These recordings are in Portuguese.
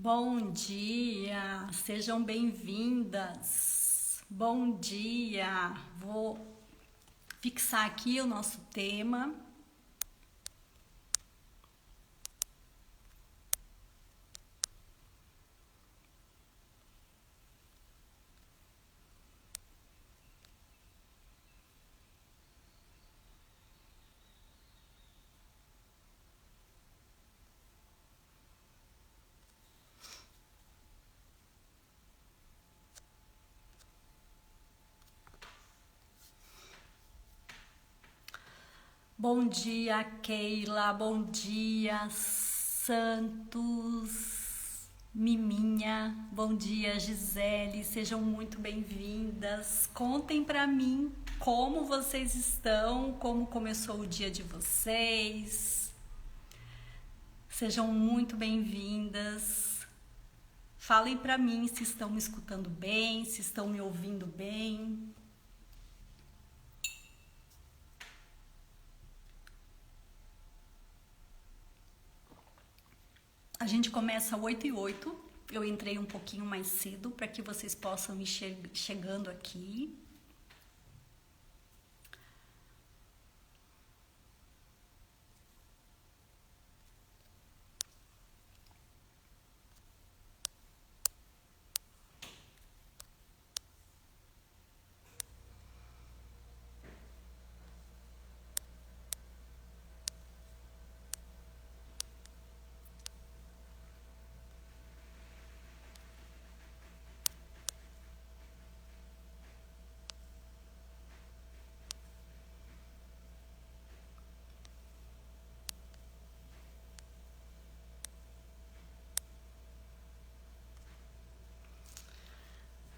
Bom dia, sejam bem-vindas. Bom dia. Vou fixar aqui o nosso tema. Bom dia, Keila. Bom dia, Santos, Miminha. Bom dia, Gisele. Sejam muito bem-vindas. Contem pra mim como vocês estão, como começou o dia de vocês. Sejam muito bem-vindas. Falem pra mim se estão me escutando bem, se estão me ouvindo bem. A gente começa 8h08. Eu entrei um pouquinho mais cedo para que vocês possam ir chegando aqui.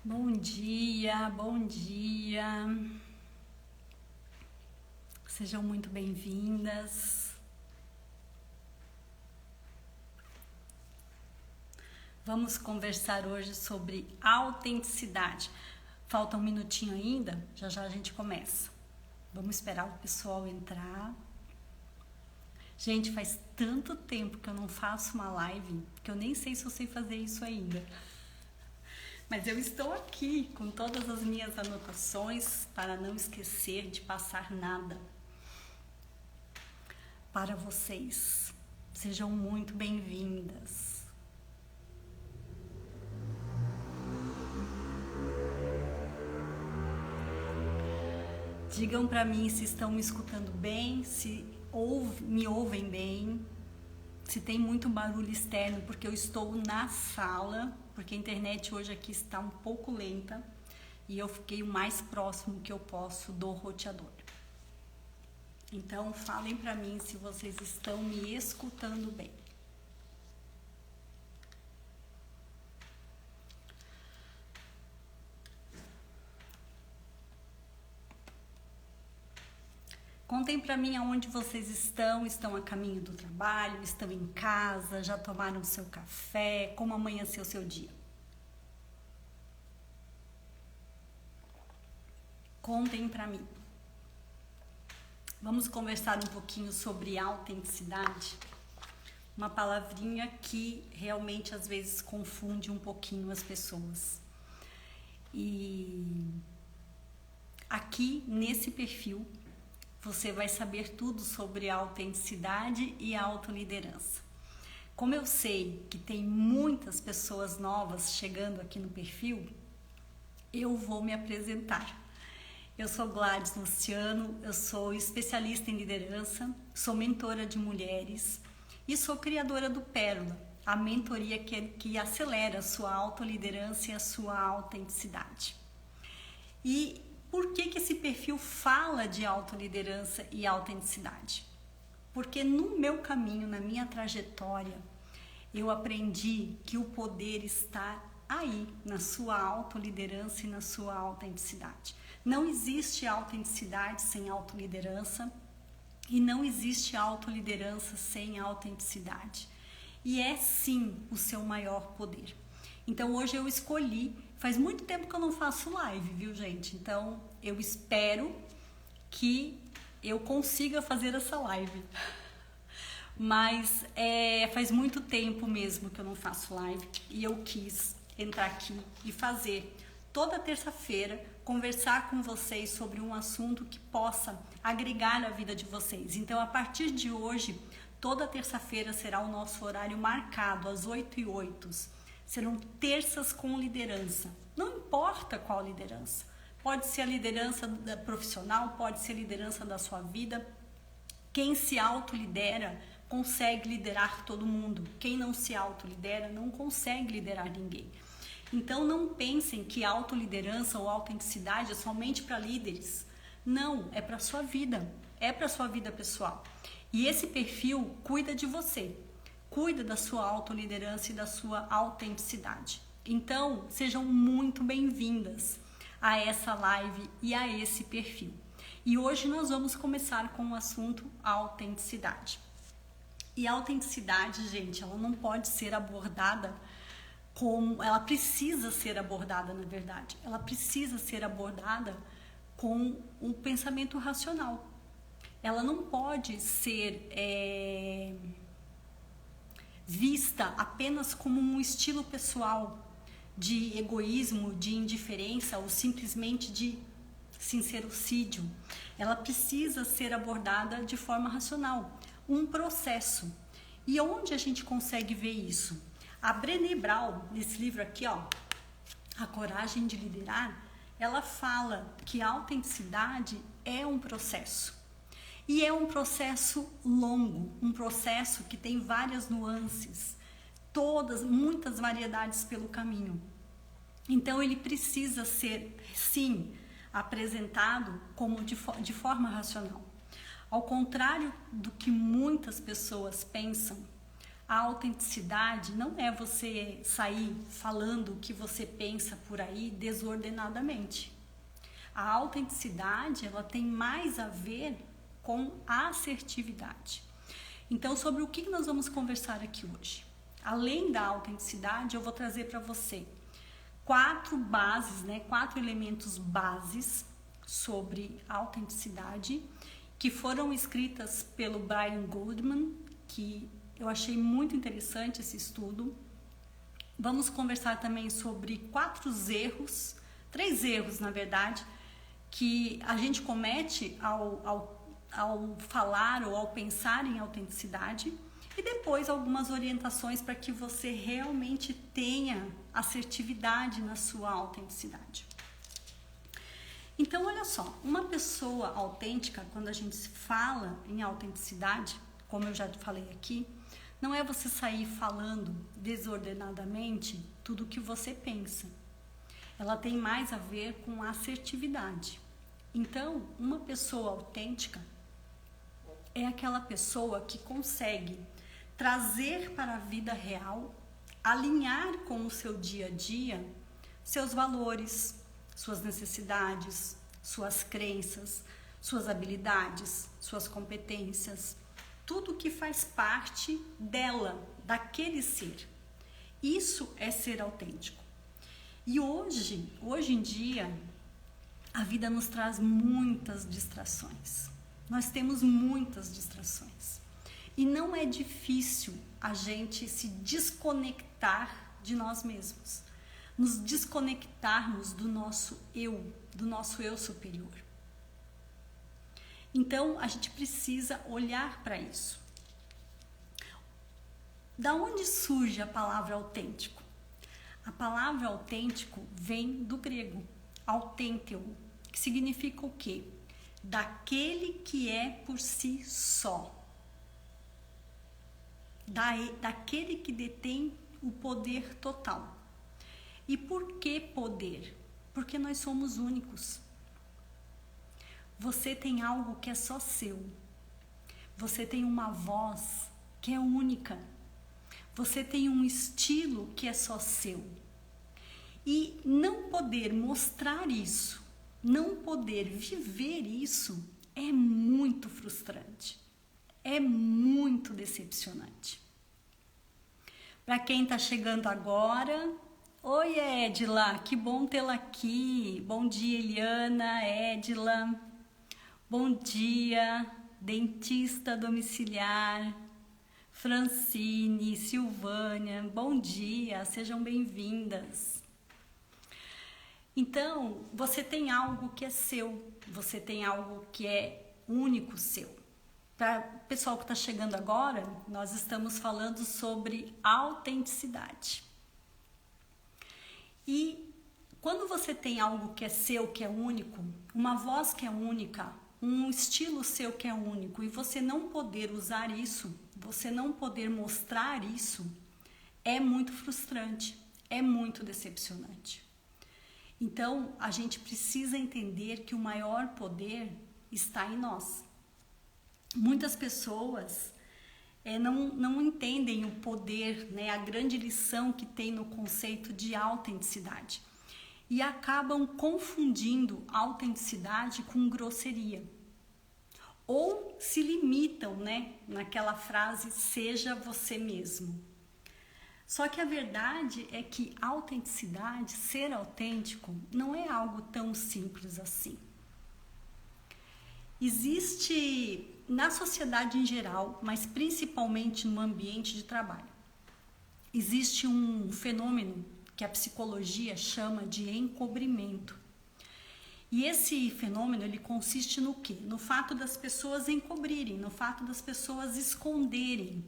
Bom dia, bom dia. Sejam muito bem-vindas. Vamos conversar hoje sobre autenticidade. Falta um minutinho ainda, já já a gente começa. Vamos esperar o pessoal entrar. Gente, faz tanto tempo que eu não faço uma live que eu nem sei se eu sei fazer isso ainda. Mas eu estou aqui com todas as minhas anotações para não esquecer de passar nada para vocês. Sejam muito bem-vindas. Digam para mim se estão me escutando bem, se me ouvem bem, se tem muito barulho externo, porque eu estou na sala. Porque a internet hoje aqui está um pouco lenta e eu fiquei o mais próximo que eu posso do roteador. Então, falem para mim se vocês estão me escutando bem. Contem para mim aonde vocês estão a caminho do trabalho, estão em casa, já tomaram seu café, como amanheceu o seu dia. Contem para mim. Vamos conversar um pouquinho sobre autenticidade, uma palavrinha que realmente às vezes confunde um pouquinho as pessoas. E aqui nesse perfil você vai saber tudo sobre a autenticidade e a autoliderança. Como eu sei que tem muitas pessoas novas chegando aqui no perfil, eu vou me apresentar. Eu sou Gladys Luciano, eu sou especialista em liderança, sou mentora de mulheres e sou criadora do Pérola, a mentoria que acelera a sua autoliderança e a sua autenticidade. E por que esse perfil fala de autoliderança e autenticidade? Porque no meu caminho, na minha trajetória, eu aprendi que o poder está aí, na sua autoliderança e na sua autenticidade. Não existe autenticidade sem autoliderança e não existe autoliderança sem autenticidade. E é sim o seu maior poder. Então hoje eu escolhi, faz muito tempo que eu não faço live, viu gente? Então eu espero que eu consiga fazer essa live. Mas faz muito tempo mesmo que eu não faço live e eu quis entrar aqui e fazer toda terça-feira, conversar com vocês sobre um assunto que possa agregar a vida de vocês. Então, a partir de hoje, toda terça-feira será o nosso horário marcado, às 8h08. Serão terças com liderança. Não importa qual liderança. Pode ser a liderança profissional, pode ser a liderança da sua vida. Quem se autolidera consegue liderar todo mundo. Quem não se autolidera não consegue liderar ninguém. Então não pensem que autoliderança ou autenticidade é somente para líderes. Não, é para sua vida, é para sua vida pessoal. E esse perfil cuida de você, cuida da sua autoliderança e da sua autenticidade. Então, sejam muito bem-vindas a essa live e a esse perfil. E hoje nós vamos começar com o assunto autenticidade. E a autenticidade, gente, ela não pode ser abordada como... Ela precisa ser abordada, na verdade. Ela precisa ser abordada com um pensamento racional. Ela não pode ser vista apenas como um estilo pessoal de egoísmo, de indiferença ou simplesmente de sincericídio. Ela precisa ser abordada de forma racional, um processo. E onde a gente consegue ver isso? A Brené Brown, nesse livro aqui, ó, A Coragem de Liderar, ela fala que a autenticidade é um processo. E é um processo longo, um processo que tem várias nuances, muitas variedades pelo caminho. Então ele precisa ser, sim, apresentado como de forma racional. Ao contrário do que muitas pessoas pensam, a autenticidade não é você sair falando o que você pensa por aí desordenadamente. A autenticidade, ela tem mais a ver com a assertividade. Então, sobre o que nós vamos conversar aqui hoje? Além da autenticidade, eu vou trazer para você 4 elementos bases sobre autenticidade, que foram escritas pelo Brian Goldman, que eu achei muito interessante esse estudo. Vamos conversar também sobre 3 erros, na verdade, que a gente comete ao falar ou ao pensar em autenticidade, e depois algumas orientações para que você realmente tenha assertividade na sua autenticidade. Então, olha só, uma pessoa autêntica, quando a gente fala em autenticidade, como eu já falei aqui, não é você sair falando desordenadamente tudo o que você pensa. Ela tem mais a ver com a assertividade. Então, uma pessoa autêntica é aquela pessoa que consegue trazer para a vida real, alinhar com o seu dia a dia, seus valores, suas necessidades, suas crenças, suas habilidades, suas competências, tudo que faz parte dela, daquele ser. Isso é ser autêntico. E hoje em dia, a vida nos traz muitas distrações. Nós temos muitas distrações. E não é difícil a gente se desconectar de nós mesmos. Nos desconectarmos do nosso eu superior. Então, a gente precisa olhar para isso. Da onde surge a palavra autêntico? A palavra autêntico vem do grego, autênteo, que significa o quê? Daquele que é por si só. Daquele que detém o poder total. E por que poder? Porque nós somos únicos. Você tem algo que é só seu. Você tem uma voz que é única. Você tem um estilo que é só seu. E não poder mostrar isso, não poder viver isso, é muito frustrante. É muito decepcionante. Para quem está chegando agora, oi Edila, que bom tê-la aqui. Bom dia, Eliana, Edila. Bom dia, dentista domiciliar. Francine, Silvânia, bom dia, sejam bem-vindas. Então, você tem algo que é seu, você tem algo que é único seu. Para o pessoal que está chegando agora, nós estamos falando sobre autenticidade. E quando você tem algo que é seu, que é único, uma voz que é única, um estilo seu que é único, e você não poder usar isso, você não poder mostrar isso, é muito frustrante, é muito decepcionante. Então, a gente precisa entender que o maior poder está em nós. Muitas pessoas não entendem o poder, né, a grande lição que tem no conceito de autenticidade. E acabam confundindo autenticidade com grosseria. Ou se limitam, né, naquela frase, seja você mesmo. Só que a verdade é que autenticidade, ser autêntico, não é algo tão simples assim. Existe na sociedade em geral, mas principalmente no ambiente de trabalho, existe um fenômeno que a psicologia chama de encobrimento. E esse fenômeno, ele consiste no quê? No fato das pessoas encobrirem, no fato das pessoas esconderem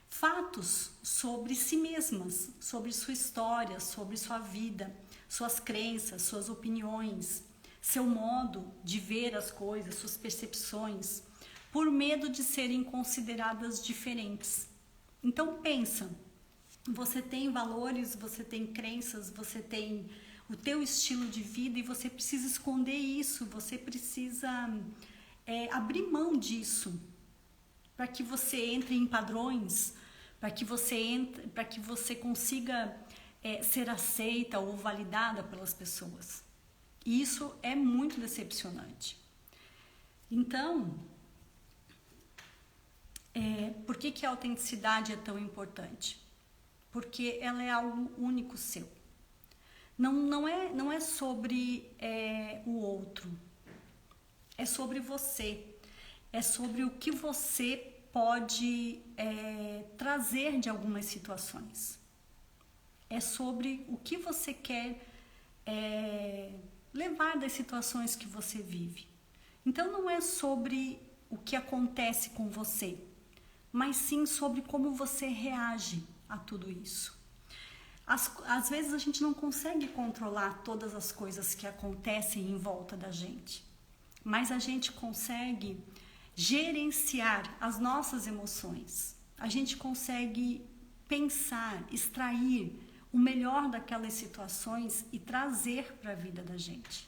fatos sobre si mesmas, sobre sua história, sobre sua vida, suas crenças, suas opiniões, seu modo de ver as coisas, suas percepções, por medo de serem consideradas diferentes. Então pensa, você tem valores, você tem crenças, você tem o teu estilo de vida e você precisa esconder isso, você precisa abrir mão disso para que você entre em padrões, para que você consiga ser aceita ou validada pelas pessoas. E isso é muito decepcionante. Então, por que a autenticidade é tão importante? Porque ela é algo único seu. Não é sobre o outro, é sobre você, é sobre o que você pode trazer de algumas situações, é sobre o que você quer levar das situações que você vive. Então não é sobre o que acontece com você, mas sim sobre como você reage a tudo isso. Às vezes a gente não consegue controlar todas as coisas que acontecem em volta da gente, mas a gente consegue gerenciar as nossas emoções. A gente consegue pensar, extrair o melhor daquelas situações e trazer para a vida da gente.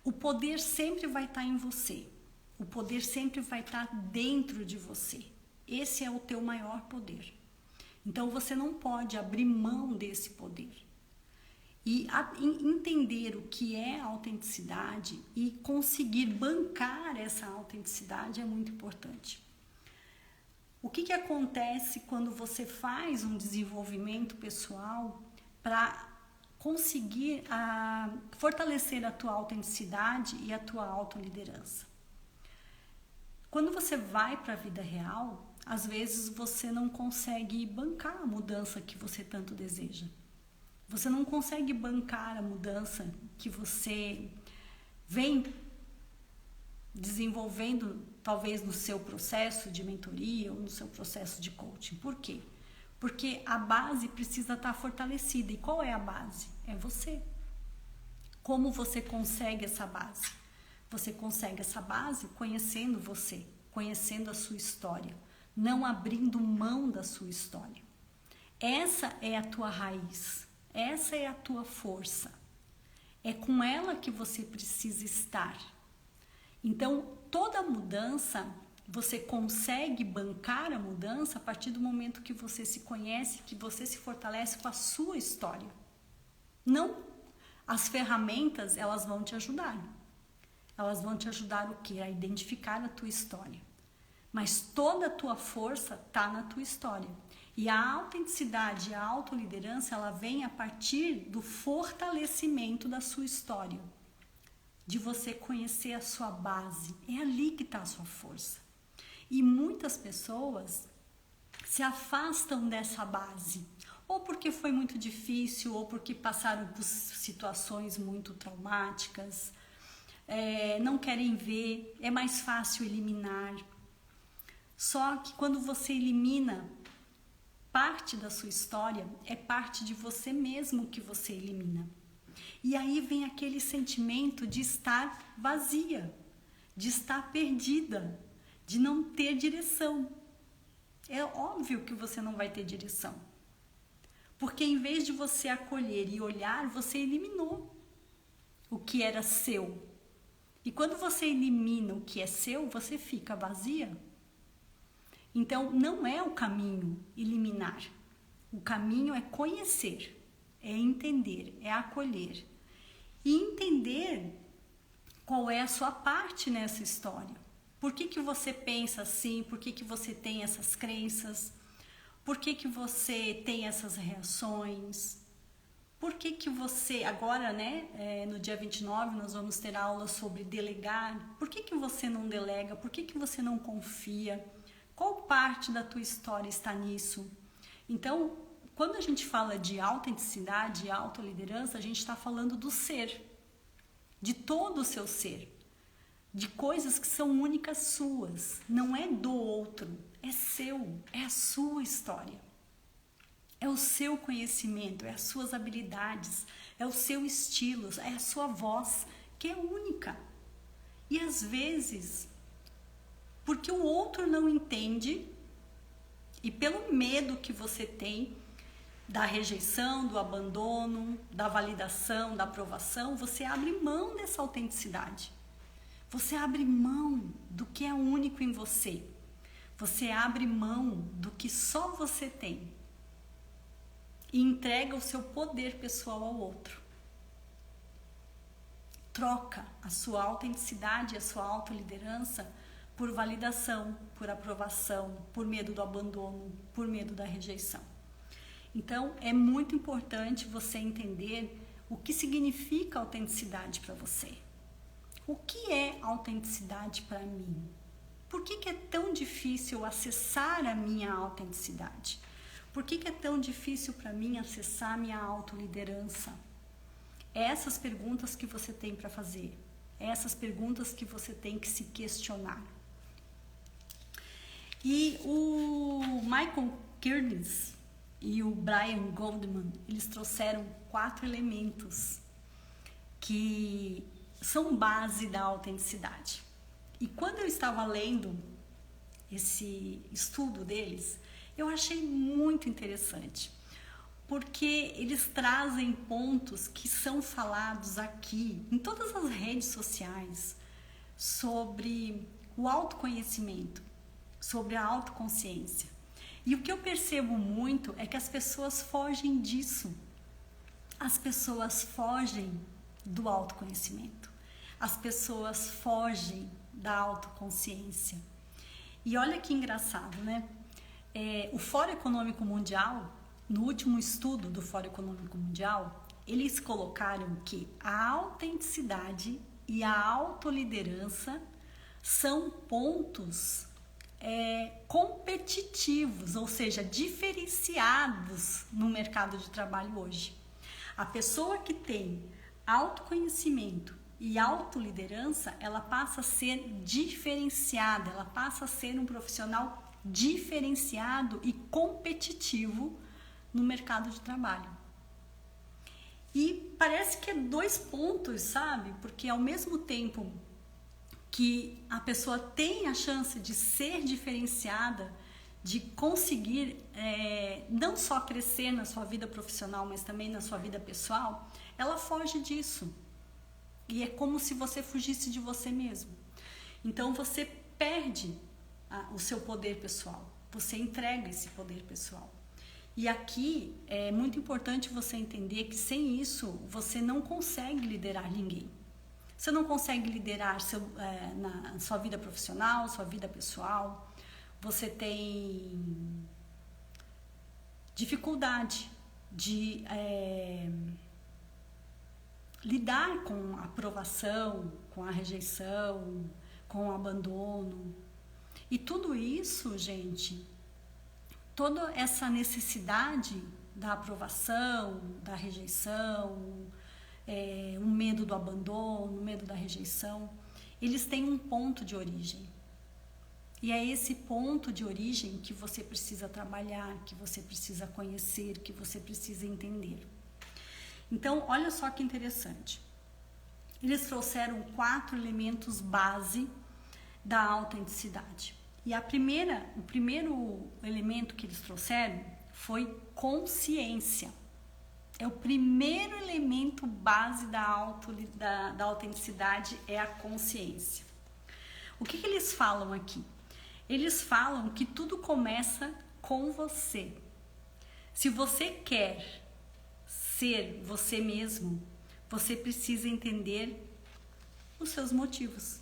O poder sempre vai estar em você. O poder sempre vai estar dentro de você. Esse é o teu maior poder. Então você não pode abrir mão desse poder. E entender o que é autenticidade e conseguir bancar essa autenticidade é muito importante. O que acontece quando você faz um desenvolvimento pessoal para conseguir fortalecer a tua autenticidade e a tua autoliderança? Quando você vai para a vida real, às vezes você não consegue bancar a mudança que você tanto deseja. Você não consegue bancar a mudança que você vem desenvolvendo, talvez no seu processo de mentoria ou no seu processo de coaching. Por quê? Porque a base precisa estar fortalecida. E qual é a base? É você. Como você consegue essa base? Você consegue essa base conhecendo você, conhecendo a sua história, não abrindo mão da sua história. Essa é a tua raiz, essa é a tua força. É com ela que você precisa estar. Então, toda mudança, você consegue bancar a mudança a partir do momento que você se conhece, que você se fortalece com a sua história. Não, as ferramentas, elas vão te ajudar. Elas vão te ajudar o quê? A identificar a tua história. Mas toda a tua força está na tua história. E a autenticidade, a autoliderança, ela vem a partir do fortalecimento da sua história. De você conhecer a sua base. É ali que está a sua força. E muitas pessoas se afastam dessa base, ou porque foi muito difícil, ou porque passaram por situações muito traumáticas, não querem ver, é mais fácil eliminar. Só que quando você elimina parte da sua história, é parte de você mesmo que você elimina. E aí vem aquele sentimento de estar vazia, de estar perdida, de não ter direção. É óbvio que você não vai ter direção. Porque em vez de você acolher e olhar, você eliminou o que era seu. E quando você elimina o que é seu, você fica vazia. Então, não é o caminho eliminar. O caminho é conhecer, é entender, é acolher. E entender qual é a sua parte nessa história. Por que você pensa assim? Por que você tem essas crenças? Por que você tem essas reações? Por que você, agora, no dia 29, nós vamos ter aula sobre delegar. Por que você não delega? Por que você não confia? Qual parte da tua história está nisso? Então, quando a gente fala de autenticidade e autoliderança, a gente está falando do ser, de todo o seu ser, de coisas que são únicas suas, não é do outro, é seu, é a sua história. É o seu conhecimento, é as suas habilidades, é o seu estilo, é a sua voz, que é única. E às vezes, porque o outro não entende, e pelo medo que você tem da rejeição, do abandono, da validação, da aprovação, você abre mão dessa autenticidade. Você abre mão do que é único em você. Você abre mão do que só você tem. E entrega o seu poder pessoal ao outro. Troca a sua autenticidade, a sua autoliderança por validação, por aprovação, por medo do abandono, por medo da rejeição. Então, é muito importante você entender o que significa autenticidade para você. O que é autenticidade para mim? Por que é tão difícil acessar a minha autenticidade? Por que é tão difícil para mim acessar a minha autoliderança? É essas perguntas que você tem para fazer. É essas perguntas que você tem que se questionar. E o Michael Curtis e o Brian Goldman, eles trouxeram 4 elementos que são base da autenticidade. E quando eu estava lendo esse estudo deles, eu achei muito interessante, porque eles trazem pontos que são falados aqui em todas as redes sociais sobre o autoconhecimento, sobre a autoconsciência. E o que eu percebo muito é que as pessoas fogem disso. As pessoas fogem do autoconhecimento. As pessoas fogem da autoconsciência. E olha que engraçado, né? O Fórum Econômico Mundial, no último estudo do Fórum Econômico Mundial, eles colocaram que a autenticidade e a autoliderança são pontos competitivos, ou seja, diferenciados no mercado de trabalho hoje. A pessoa que tem autoconhecimento e autoliderança, ela passa a ser diferenciada, ela passa a ser um profissional diferenciado e competitivo no mercado de trabalho. E parece que é 2 pontos, sabe? Porque ao mesmo tempo que a pessoa tem a chance de ser diferenciada, de conseguir não só crescer na sua vida profissional, mas também na sua vida pessoal, ela foge disso. E é como se você fugisse de você mesmo. Então você perde o seu poder pessoal, você entrega esse poder pessoal. E aqui é muito importante você entender que sem isso você não consegue liderar ninguém. Você não consegue liderar na sua vida profissional, sua vida pessoal. Você tem dificuldade de lidar com a aprovação, com a rejeição, com o abandono. E tudo isso, gente, toda essa necessidade da aprovação, da rejeição, o medo do abandono, o medo da rejeição, eles têm um ponto de origem. E é esse ponto de origem que você precisa trabalhar, que você precisa conhecer, que você precisa entender. Então, olha só que interessante. Eles trouxeram 4 elementos base da autenticidade. E o primeiro elemento que eles trouxeram foi consciência. É o primeiro elemento base da autenticidade, é a consciência. O que eles falam aqui? Eles falam que tudo começa com você. Se você quer ser você mesmo, você precisa entender os seus motivos.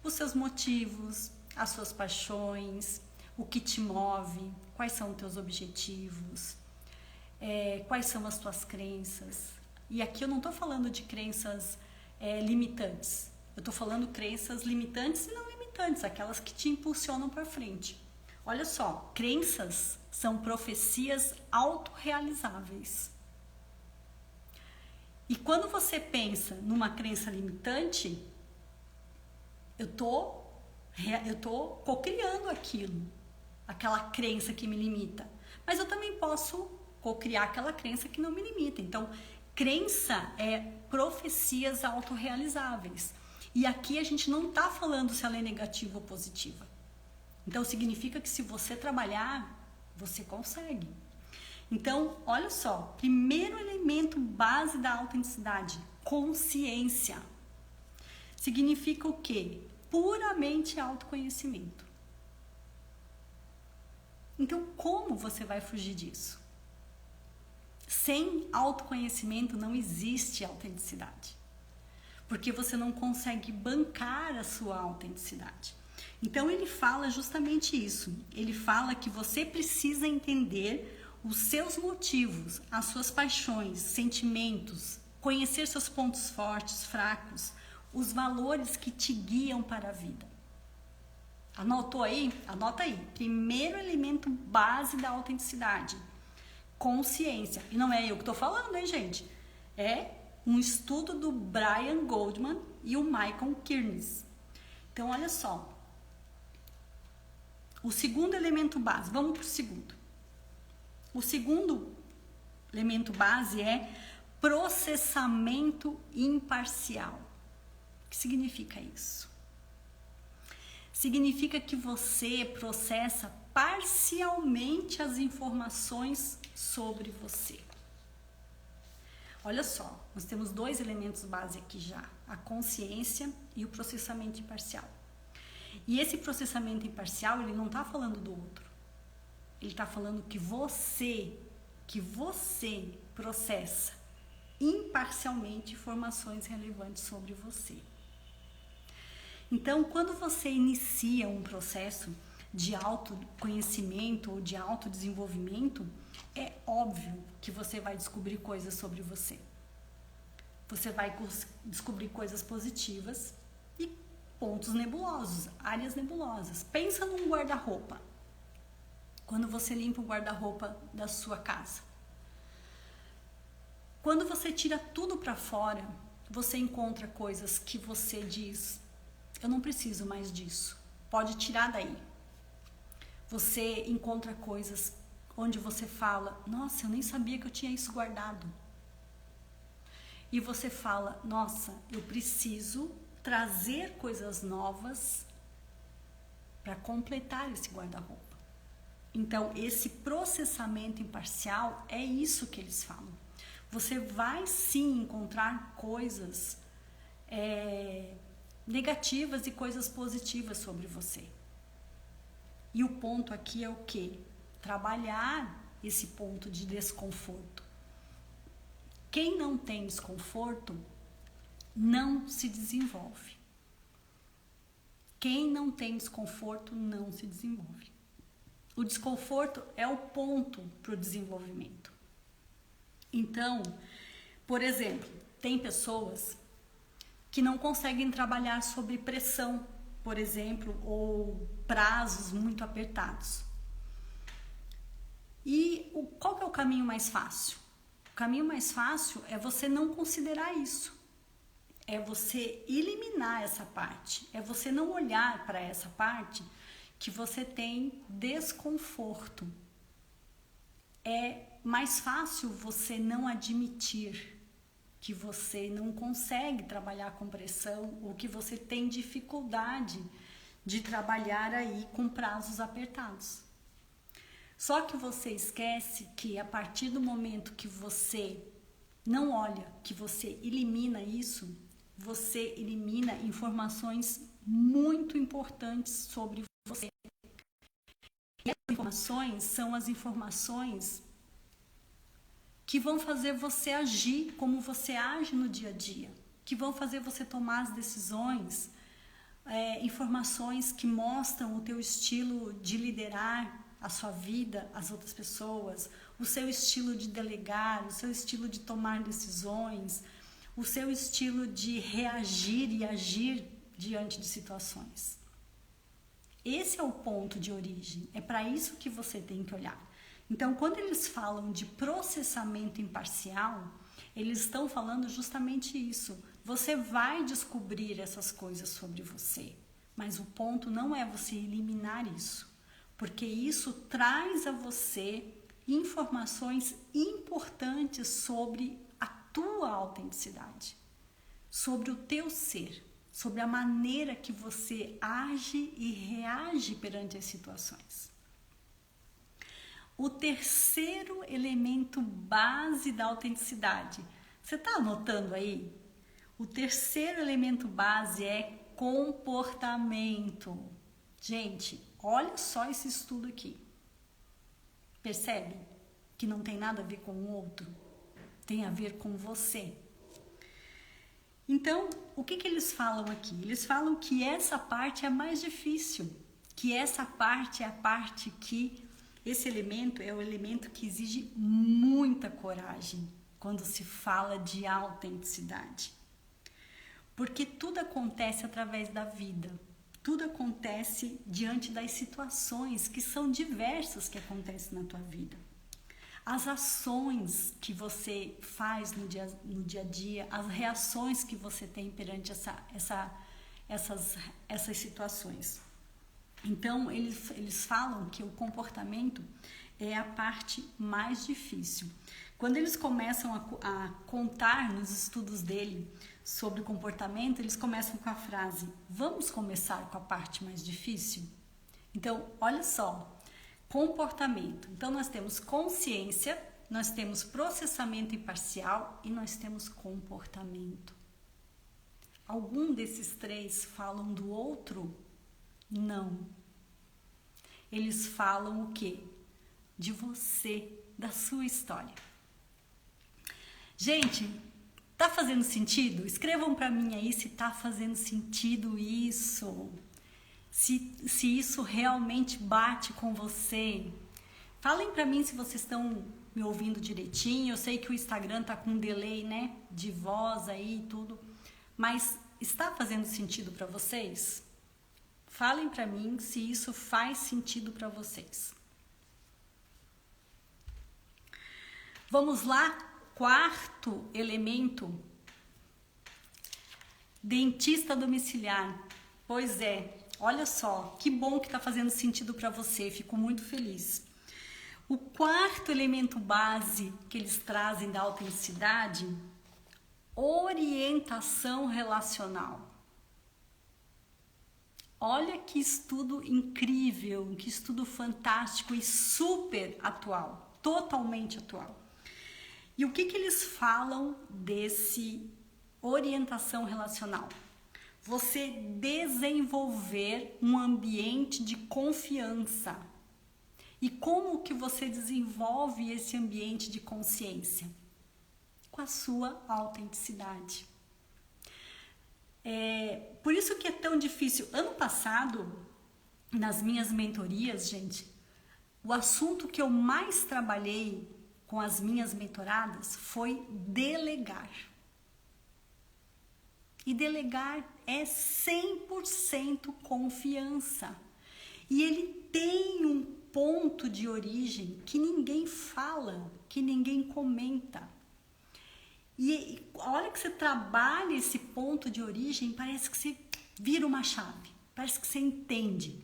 Os seus motivos, as suas paixões, o que te move, quais são os teus objetivos, quais são as tuas crenças. E aqui eu não estou falando de crenças limitantes. Eu estou falando crenças limitantes e não limitantes, aquelas que te impulsionam para frente. Olha só, crenças são profecias autorrealizáveis. E quando você pensa numa crença limitante, eu tô cocriando aquilo, aquela crença que me limita. Mas eu também posso cocriar aquela crença que não me limita. Então, crença é profecias autorrealizáveis. E aqui a gente não está falando se ela é negativa ou positiva. Então, significa que se você trabalhar, você consegue. Então, olha só, primeiro elemento base da autenticidade, consciência. Significa o quê? Puramente autoconhecimento. Então, como você vai fugir disso? Sem autoconhecimento não existe autenticidade. Porque você não consegue bancar a sua autenticidade. Então, ele fala justamente isso. Ele fala que você precisa entender os seus motivos, as suas paixões, sentimentos, conhecer seus pontos fortes, fracos, os valores que te guiam para a vida. Anotou aí? Anota aí. Primeiro elemento base da autenticidade, consciência. E não é eu que estou falando, hein, gente? É um estudo do Brian Goldman e o Michael Kearns. Então, olha só. O segundo elemento base, vamos para o segundo. O segundo elemento base é processamento imparcial. O que significa isso? Significa que você processa parcialmente as informações sobre você. Olha só, nós temos 2 elementos base aqui já, a consciência e o processamento imparcial. E esse processamento imparcial, ele não está falando do outro. Ele está falando que você processa imparcialmente informações relevantes sobre você. Então, quando você inicia um processo de autoconhecimento ou de autodesenvolvimento, é óbvio que você vai descobrir coisas sobre você. Você vai descobrir coisas positivas e pontos nebulosos, áreas nebulosas. Pensa num guarda-roupa. Quando você limpa o guarda-roupa da sua casa. Quando você tira tudo para fora, você encontra coisas que você diz: eu não preciso mais disso, pode tirar daí. Você encontra coisas onde você fala: nossa, eu nem sabia que eu tinha isso guardado. E você fala: nossa, eu preciso trazer coisas novas para completar esse guarda-roupa. Então, esse processamento imparcial é isso que eles falam. Você vai sim encontrar coisas negativas e coisas positivas sobre você. E o ponto aqui é o quê? Trabalhar esse ponto de desconforto. Quem não tem desconforto não se desenvolve. Quem não tem desconforto não se desenvolve. O desconforto é o ponto para o desenvolvimento. Então, por exemplo, tem pessoas que não conseguem trabalhar sobre pressão, por exemplo, ou prazos muito apertados. E qual que é o caminho mais fácil? O caminho mais fácil é você não considerar isso. É você eliminar essa parte. É você não olhar para essa parte que você tem desconforto. É mais fácil você não admitir que você não consegue trabalhar com pressão ou que você tem dificuldade de trabalhar aí com prazos apertados. Só que você esquece que a partir do momento que você não olha, que você elimina isso, você elimina informações muito importantes sobre você. E essas informações são as informações que vão fazer você agir como você age no dia a dia, que vão fazer você tomar as decisões, informações que mostram o teu estilo de liderar a sua vida, as outras pessoas, o seu estilo de delegar, o seu estilo de tomar decisões, o seu estilo de reagir e agir diante de situações. Esse é o ponto de origem, é para isso que você tem que olhar. Então, quando eles falam de processamento imparcial, eles estão falando justamente isso. Você vai descobrir essas coisas sobre você, mas o ponto não é você eliminar isso, porque isso traz a você informações importantes sobre a tua autenticidade, sobre o teu ser, sobre a maneira que você age e reage perante as situações. O terceiro elemento base da autenticidade, você está anotando aí? O terceiro elemento base é comportamento. Gente, olha só esse estudo aqui. Percebe que não tem nada a ver com o outro? Tem a ver com você. Então, o que eles falam aqui? Eles falam que essa parte é a mais difícil, que essa parte é a parte que esse elemento é o elemento que exige muita coragem quando se fala de autenticidade. Porque tudo acontece através da vida, tudo acontece diante das situações que são diversas que acontecem na tua vida. As ações que você faz no dia a dia, as reações que você tem perante essas situações. Então, eles falam que o comportamento é a parte mais difícil. Quando eles começam a contar nos estudos dele sobre o comportamento, eles começam com a frase: vamos começar com a parte mais difícil? Então, olha só, comportamento. Então, nós temos consciência, nós temos processamento imparcial e nós temos comportamento. Algum desses três falam do outro? Não. Eles falam o quê? De você, da sua história. Gente, tá fazendo sentido? Escrevam para mim aí se tá fazendo sentido isso. Se isso realmente bate com você. Falem para mim se vocês estão me ouvindo direitinho. Eu sei que o Instagram tá com um delay, né? De voz aí e tudo. Mas está fazendo sentido para vocês? Falem para mim se isso faz sentido para vocês. Vamos lá, quarto elemento. Dentista domiciliar. Pois é, olha só, que bom que está fazendo sentido para você, fico muito feliz. O quarto elemento base que eles trazem da autenticidade, orientação relacional. Olha que estudo incrível, que estudo fantástico e super atual, totalmente atual. E o que eles falam desse orientação relacional? Você desenvolver um ambiente de confiança. E como que você desenvolve esse ambiente de consciência? Com a sua autenticidade. Por isso que é tão difícil. Ano passado, nas minhas mentorias, gente, o assunto que eu mais trabalhei com as minhas mentoradas foi delegar. E delegar é 100% confiança. E ele tem um ponto de origem que ninguém fala, que ninguém comenta. E a hora que você trabalha esse ponto de origem, parece que você vira uma chave, parece que você entende.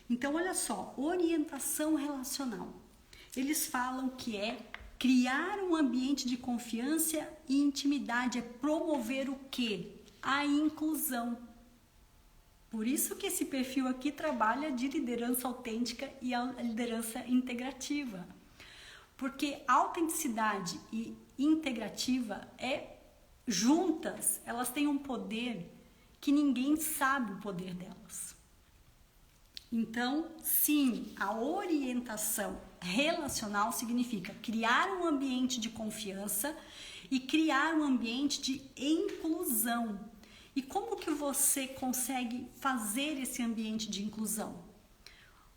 Então, olha só, orientação relacional. Eles falam que é criar um ambiente de confiança e intimidade, é promover o quê? A inclusão. Por isso que esse perfil aqui trabalha de liderança autêntica e a liderança integrativa. Porque autenticidade e integrativa juntas, elas têm um poder que ninguém sabe o poder delas. Então, sim, a orientação relacional significa criar um ambiente de confiança e criar um ambiente de inclusão. E como que você consegue fazer esse ambiente de inclusão?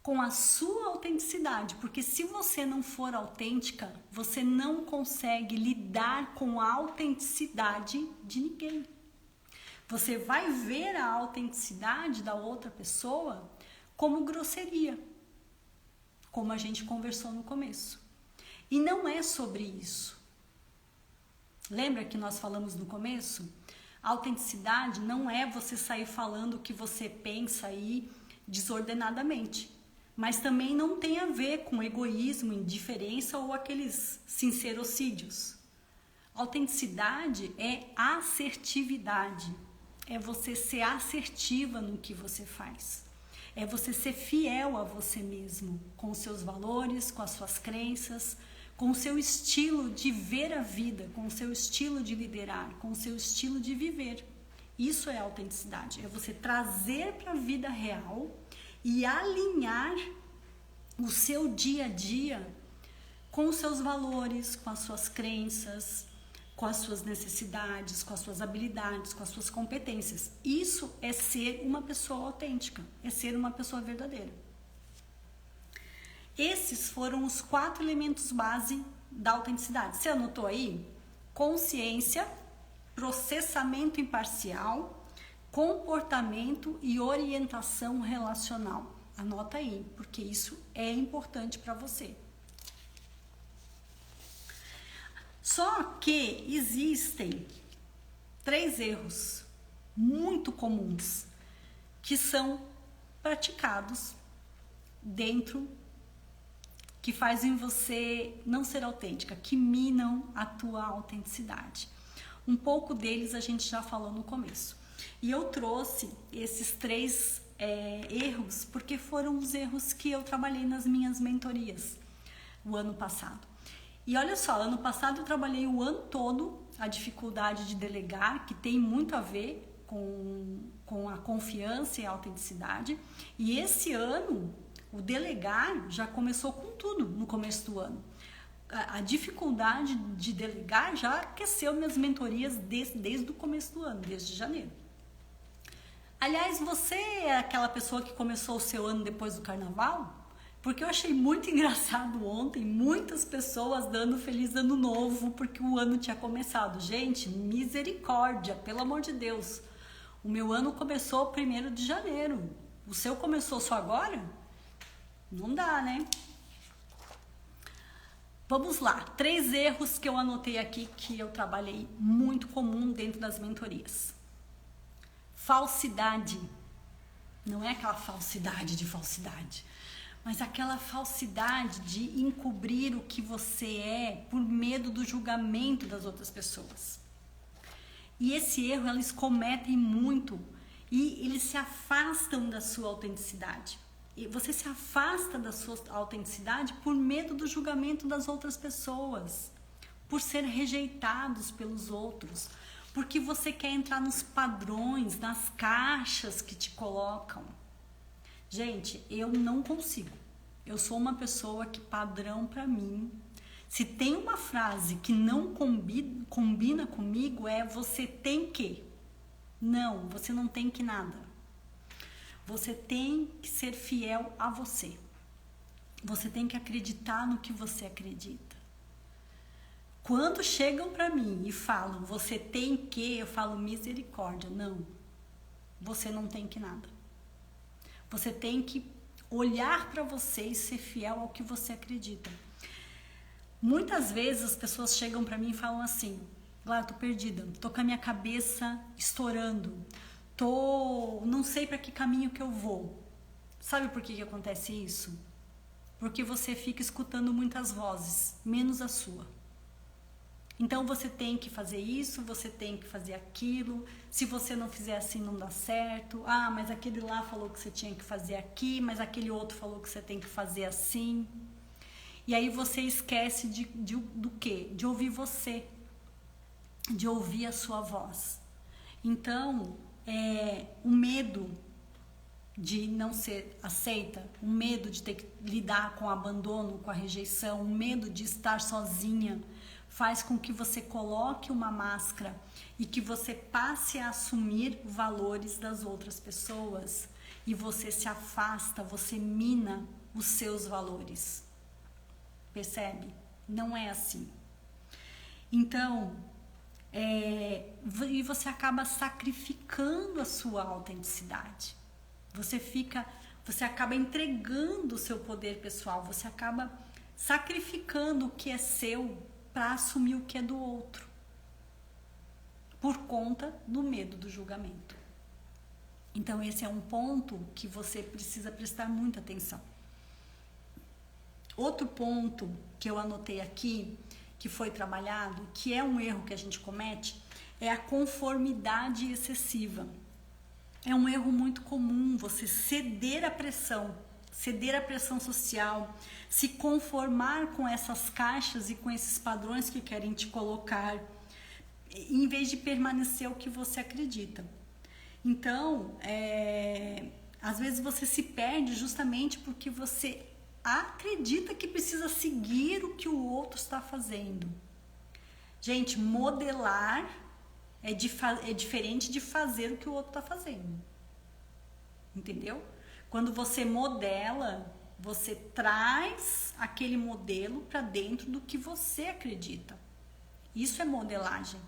Com a sua autenticidade, porque se você não for autêntica, você não consegue lidar com a autenticidade de ninguém. Você vai ver a autenticidade da outra pessoa como grosseria, como a gente conversou no começo. E não é sobre isso. Lembra que nós falamos no começo? A autenticidade não é você sair falando o que você pensa aí desordenadamente. Mas também não tem a ver com egoísmo, indiferença ou aqueles sincerocídios. Autenticidade é assertividade. É você ser assertiva no que você faz. É você ser fiel a você mesmo, com os seus valores, com as suas crenças, com o seu estilo de ver a vida, com o seu estilo de liderar, com o seu estilo de viver. Isso é autenticidade. É você trazer para a vida real e alinhar o seu dia a dia com os seus valores, com as suas crenças, com as suas necessidades, com as suas habilidades, com as suas competências. Isso é ser uma pessoa autêntica, é ser uma pessoa verdadeira. Esses foram os 4 elementos base da autenticidade. Você anotou aí? Consciência, processamento imparcial, comportamento e orientação relacional. Anota aí, porque isso é importante para você. Só que existem 3 erros muito comuns que são praticados dentro, que fazem você não ser autêntica, que minam a tua autenticidade. Um pouco deles a gente já falou no começo. E eu trouxe esses 3 erros porque foram os erros que eu trabalhei nas minhas mentorias o ano passado. E olha só, ano passado eu trabalhei o ano todo a dificuldade de delegar, que tem muito a ver com a confiança e a autenticidade. E esse ano, o delegar já começou com tudo no começo do ano. A dificuldade de delegar já aqueceu minhas mentorias desde o começo do ano, desde janeiro. Aliás, você é aquela pessoa que começou o seu ano depois do carnaval? Porque eu achei muito engraçado ontem, muitas pessoas dando feliz ano novo porque o ano tinha começado. Gente, misericórdia, pelo amor de Deus. O meu ano começou 1º de janeiro. O seu começou só agora? Não dá, né? Vamos lá, 3 erros que eu anotei aqui que eu trabalhei muito comum dentro das mentorias. Falsidade. Não é aquela falsidade de falsidade, mas aquela falsidade de encobrir o que você é por medo do julgamento das outras pessoas. E esse erro eles cometem muito e eles se afastam da sua autenticidade. E você se afasta da sua autenticidade por medo do julgamento das outras pessoas, por ser rejeitados pelos outros, porque você quer entrar nos padrões, nas caixas que te colocam. Gente, eu não consigo. Eu sou uma pessoa que padrão para mim. Se tem uma frase que não combina comigo é você tem que. Não, você não tem que nada. Você tem que ser fiel a você. Você tem que acreditar no que você acredita. Quando chegam para mim e falam, você tem que, eu falo misericórdia. Não, você não tem que nada. Você tem que olhar para você e ser fiel ao que você acredita. Muitas vezes as pessoas chegam para mim e falam assim, Glória, tô perdida, tô com a minha cabeça estourando, não sei para que caminho que eu vou. Sabe por que acontece isso? Porque você fica escutando muitas vozes, menos a sua. Então você tem que fazer isso, você tem que fazer aquilo, se você não fizer assim não dá certo, mas aquele lá falou que você tinha que fazer aqui, mas aquele outro falou que você tem que fazer assim. E aí você esquece do quê? De ouvir você, de ouvir a sua voz. Então, o medo de não ser aceita, o medo de ter que lidar com o abandono, com a rejeição, o medo de estar sozinha, faz com que você coloque uma máscara e que você passe a assumir valores das outras pessoas e você se afasta, você mina os seus valores. Percebe? Não é assim. Então, e você acaba sacrificando a sua autenticidade. Você acaba entregando o seu poder pessoal, você acaba sacrificando o que é seu para assumir o que é do outro, por conta do medo do julgamento. Então esse é um ponto que você precisa prestar muita atenção. Outro ponto que eu anotei aqui, que foi trabalhado, que é um erro que a gente comete, é a conformidade excessiva. É um erro muito comum você ceder à pressão social, se conformar com essas caixas e com esses padrões que querem te colocar, em vez de permanecer o que você acredita. Então, às vezes você se perde justamente porque você acredita que precisa seguir o que o outro está fazendo. Gente, modelar é diferente de fazer o que o outro está fazendo. Entendeu? Quando você modela, você traz aquele modelo para dentro do que você acredita. Isso é modelagem.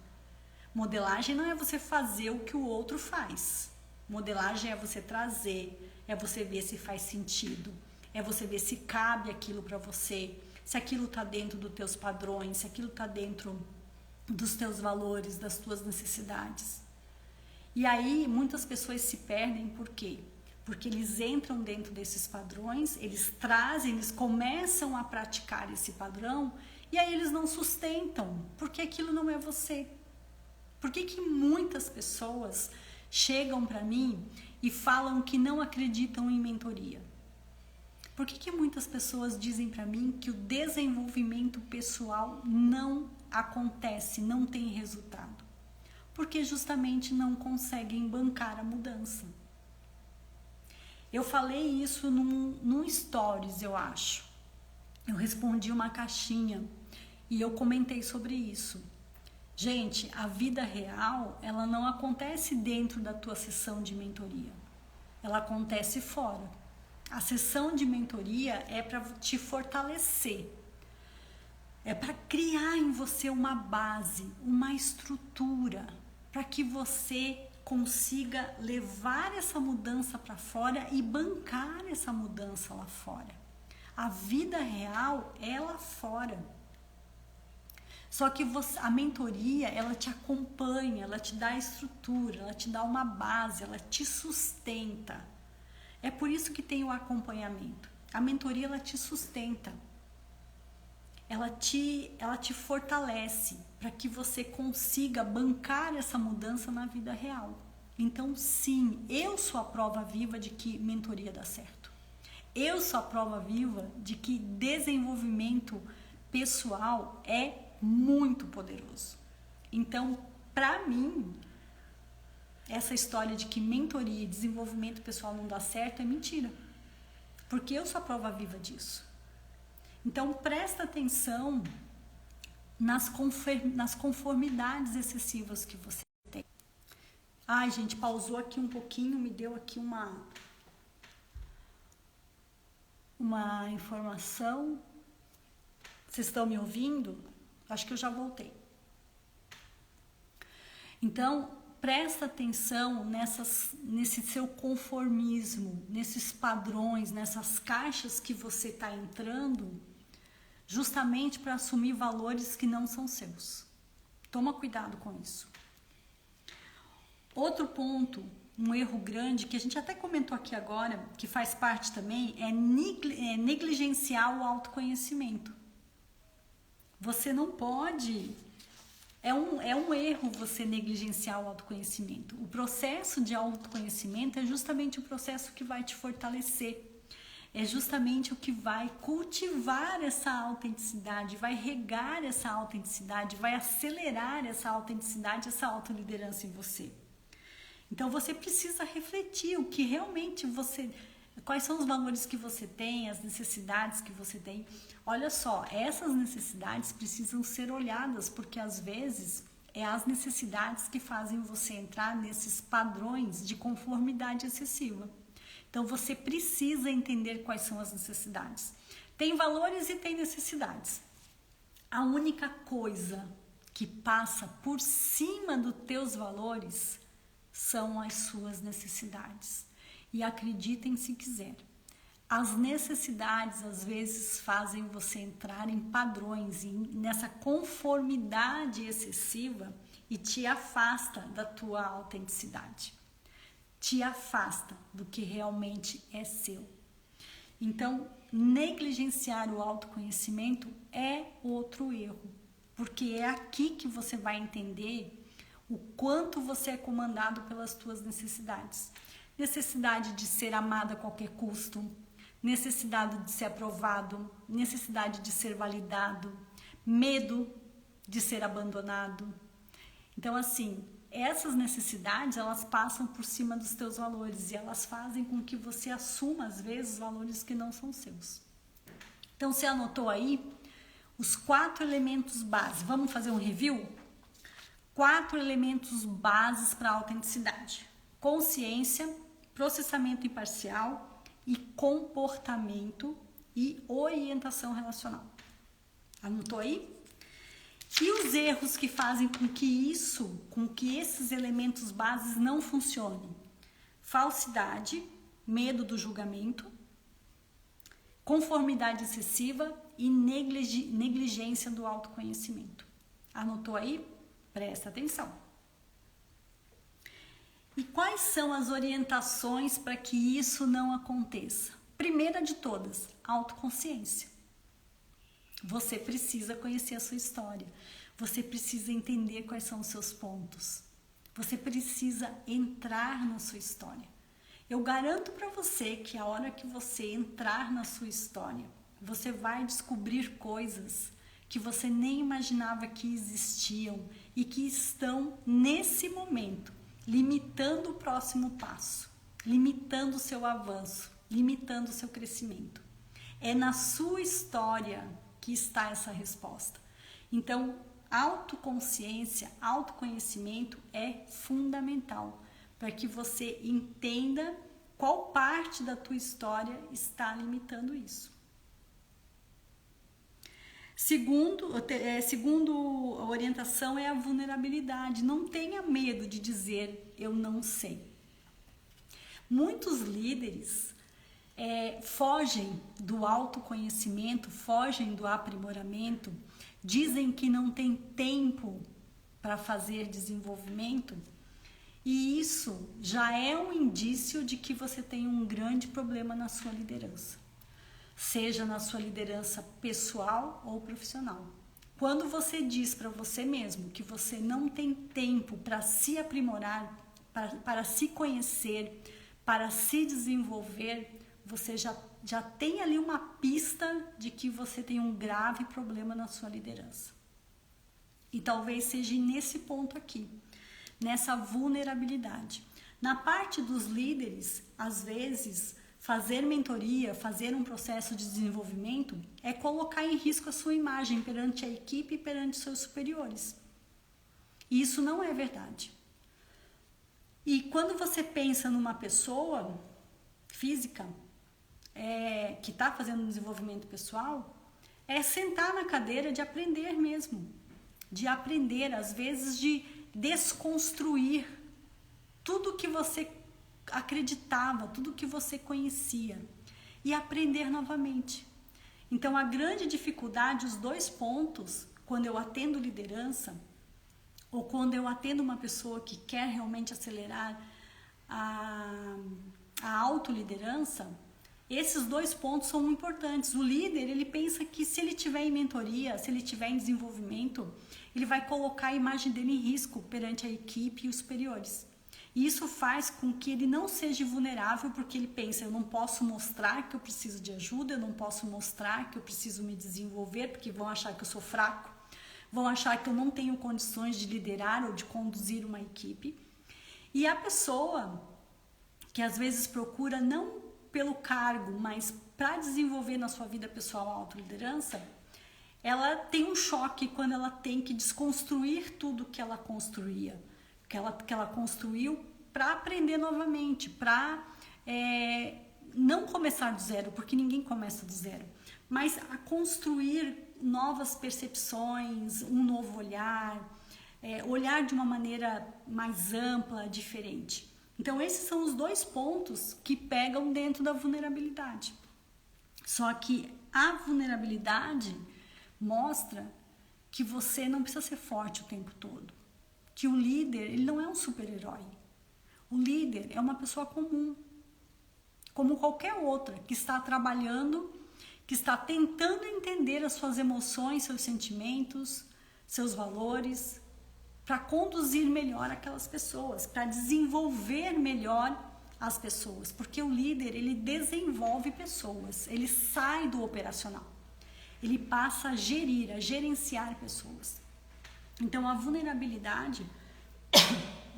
Modelagem não é você fazer o que o outro faz. Modelagem é você trazer, é você ver se faz sentido, é você ver se cabe aquilo para você, se aquilo está dentro dos teus padrões, se aquilo está dentro dos teus valores, das tuas necessidades. E aí muitas pessoas se perdem por quê? Porque eles entram dentro desses padrões, eles começam a praticar esse padrão e aí eles não sustentam, porque aquilo não é você. Por que muitas pessoas chegam para mim e falam que não acreditam em mentoria? Por que muitas pessoas dizem para mim que o desenvolvimento pessoal não acontece, não tem resultado? Porque justamente não conseguem bancar a mudança. Eu falei isso num stories, eu acho. Eu respondi uma caixinha e eu comentei sobre isso. Gente, a vida real, ela não acontece dentro da tua sessão de mentoria. Ela acontece fora. A sessão de mentoria é para te fortalecer. É para criar em você uma base, uma estrutura, para que você consiga levar essa mudança para fora e bancar essa mudança lá fora. A vida real é lá fora. Só que a mentoria, ela te acompanha, ela te dá estrutura, ela te dá uma base, ela te sustenta. É por isso que tem o acompanhamento. A mentoria, ela te sustenta. Ela te fortalece para que você consiga bancar essa mudança na vida real. Então, sim, eu sou a prova viva de que mentoria dá certo. Eu sou a prova viva de que desenvolvimento pessoal é muito poderoso. Então, para mim, essa história de que mentoria e desenvolvimento pessoal não dá certo é mentira. Porque eu sou a prova viva disso. Então, presta atenção nas conformidades excessivas que você tem. Ai, gente, pausou aqui um pouquinho, me deu aqui uma informação. Vocês estão me ouvindo? Acho que eu já voltei. Então, presta atenção nesse seu conformismo, nesses padrões, nessas caixas que você está entrando, justamente para assumir valores que não são seus. Toma cuidado com isso. Outro ponto, um erro grande, que a gente até comentou aqui agora, que faz parte também, é negligenciar o autoconhecimento. Você não pode... É um erro você negligenciar o autoconhecimento. O processo de autoconhecimento é justamente o processo que vai te fortalecer. É justamente o que vai cultivar essa autenticidade, vai regar essa autenticidade, vai acelerar essa autenticidade, essa autoliderança em você. Então você precisa refletir o que realmente você... Quais são os valores que você tem, as necessidades que você tem. Olha só, essas necessidades precisam ser olhadas, porque às vezes é as necessidades que fazem você entrar nesses padrões de conformidade excessiva. Então você precisa entender quais são as necessidades. Tem valores e tem necessidades. A única coisa que passa por cima dos teus valores são as suas necessidades. E acreditem se quiser, as necessidades às vezes fazem você entrar em padrões, nessa conformidade excessiva e te afasta da tua autenticidade, te afasta do que realmente é seu. Então, negligenciar o autoconhecimento é outro erro, porque é aqui que você vai entender o quanto você é comandado pelas tuas necessidades. Necessidade de ser amado a qualquer custo, necessidade de ser aprovado, necessidade de ser validado, medo de ser abandonado. Então, assim, essas necessidades, elas passam por cima dos teus valores e elas fazem com que você assuma, às vezes, valores que não são seus. Então, você anotou aí os 4 elementos básicos. Vamos fazer um review? 4 elementos bases para a autenticidade: consciência, processamento imparcial e comportamento e orientação relacional. Anotou aí? E os erros que fazem com que esses elementos bases não funcionem? Falsidade, medo do julgamento, conformidade excessiva e negligência do autoconhecimento. Anotou aí? Presta atenção. E quais são as orientações para que isso não aconteça? Primeira de todas, autoconsciência. Você precisa conhecer a sua história. Você precisa entender quais são os seus pontos. Você precisa entrar na sua história. Eu garanto para você que a hora que você entrar na sua história, você vai descobrir coisas que você nem imaginava que existiam e que estão nesse momento limitando o próximo passo, limitando o seu avanço, limitando o seu crescimento. É na sua história que está essa resposta. Então, autoconsciência, autoconhecimento é fundamental para que você entenda qual parte da tua história está limitando isso. Segundo a orientação é a vulnerabilidade. Não tenha medo de dizer eu não sei. Muitos líderes fogem do autoconhecimento, fogem do aprimoramento, dizem que não tem tempo para fazer desenvolvimento, e isso já é um indício de que você tem um grande problema na sua liderança. Seja na sua liderança pessoal ou profissional. Quando você diz para você mesmo que você não tem tempo para se aprimorar, para se conhecer, para se desenvolver, você já tem ali uma pista de que você tem um grave problema na sua liderança. E talvez seja nesse ponto aqui, nessa vulnerabilidade. Na parte dos líderes, às vezes, fazer mentoria, fazer um processo de desenvolvimento é colocar em risco a sua imagem perante a equipe e perante seus superiores. E isso não é verdade. E quando você pensa numa pessoa física que está fazendo um desenvolvimento pessoal, é sentar na cadeira de aprender mesmo, de aprender, às vezes de desconstruir tudo que você acreditava, tudo que você conhecia e aprender novamente. Então, a grande dificuldade, os 2 pontos, quando eu atendo liderança ou quando eu atendo uma pessoa que quer realmente acelerar a autoliderança, esses 2 pontos são importantes. O líder, ele pensa que se ele tiver em mentoria, se ele tiver em desenvolvimento, ele vai colocar a imagem dele em risco perante a equipe e os superiores. E isso faz com que ele não seja vulnerável, porque ele pensa, eu não posso mostrar que eu preciso de ajuda, eu não posso mostrar que eu preciso me desenvolver, porque vão achar que eu sou fraco, vão achar que eu não tenho condições de liderar ou de conduzir uma equipe. E a pessoa que às vezes procura não pelo cargo, mas para desenvolver na sua vida pessoal a autoliderança, ela tem um choque quando ela tem que desconstruir tudo que ela construía, que ela construiu, para aprender novamente, para não começar do zero, porque ninguém começa do zero, mas a construir novas percepções, um novo olhar, olhar de uma maneira mais ampla, diferente. Então, esses são os 2 pontos que pegam dentro da vulnerabilidade. Só que a vulnerabilidade mostra que você não precisa ser forte o tempo todo. Que o líder, ele não é um super-herói. O líder é uma pessoa comum, como qualquer outra, que está trabalhando, que está tentando entender as suas emoções, seus sentimentos, seus valores, para conduzir melhor aquelas pessoas, para desenvolver melhor as pessoas, porque o líder, ele desenvolve pessoas, ele sai do operacional, ele passa a gerir, a gerenciar pessoas. Então, a vulnerabilidade,